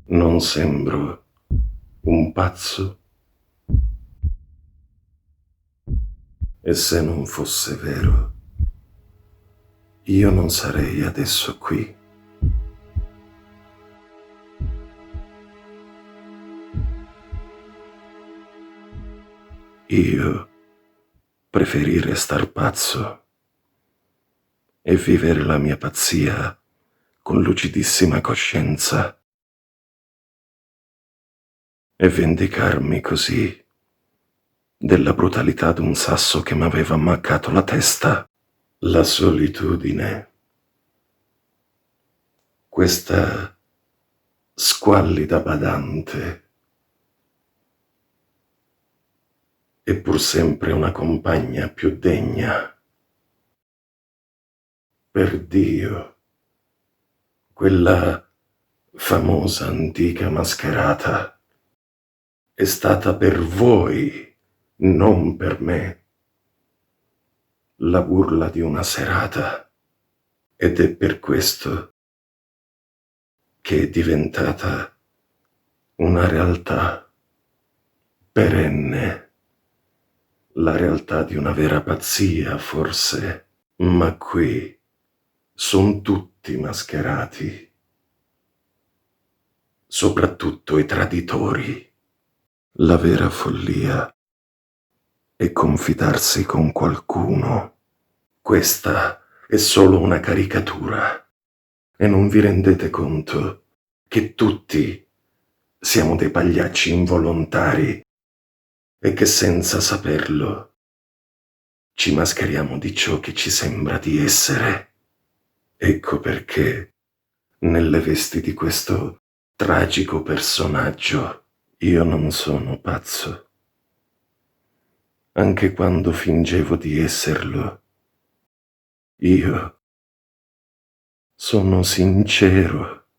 Non sembro un pazzo? E se non fosse vero, io non sarei adesso qui. Io preferì restar pazzo e vivere la mia pazzia con lucidissima coscienza e vendicarmi così della brutalità d'un sasso che m'aveva ammaccato la testa. La solitudine, questa squallida badante, è pur sempre una compagna più degna. Per Dio, quella famosa antica mascherata è stata per voi, non per me, la burla di una serata, ed è per questo che è diventata una realtà perenne, la realtà di una vera pazzia, forse, ma qui son tutti mascherati, soprattutto i traditori. La vera follia è confidarsi con qualcuno. Questa è solo una caricatura e non vi rendete conto che tutti siamo dei pagliacci involontari e che senza saperlo ci mascheriamo di ciò che ci sembra di essere. Ecco perché, nelle vesti di questo tragico personaggio, io non sono pazzo. Anche quando fingevo di esserlo, io sono sincero.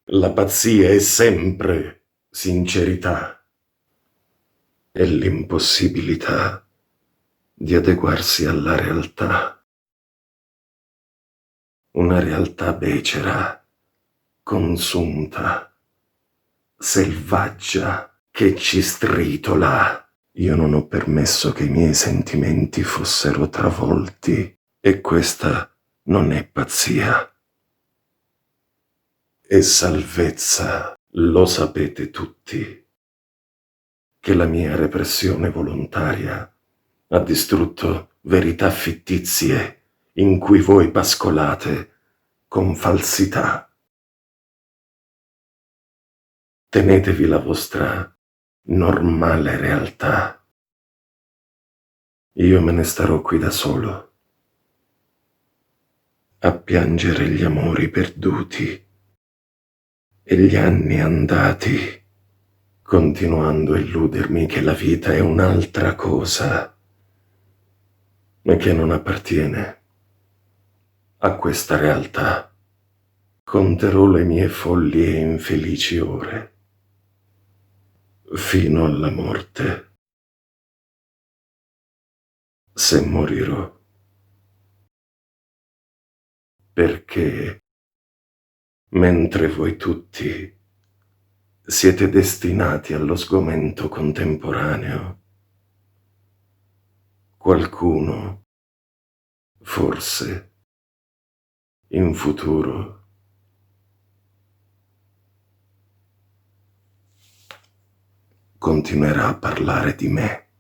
La pazzia è sempre sincerità e l'impossibilità di adeguarsi alla realtà. Una realtà becera, consunta, selvaggia, che ci stritola. Io non ho permesso che i miei sentimenti fossero travolti e questa non è pazzia. È salvezza, lo sapete tutti, che la mia repressione volontaria ha distrutto verità fittizie in cui voi pascolate con falsità. Tenetevi la vostra normale realtà. Io me ne starò qui da solo, a piangere gli amori perduti e gli anni andati, continuando a illudermi che la vita è un'altra cosa e che non appartiene a questa realtà. Conterò le mie folli e infelici ore fino alla morte. Se morirò, perché mentre voi tutti siete destinati allo sgomento contemporaneo, qualcuno, forse, in futuro, continuerà a parlare di me.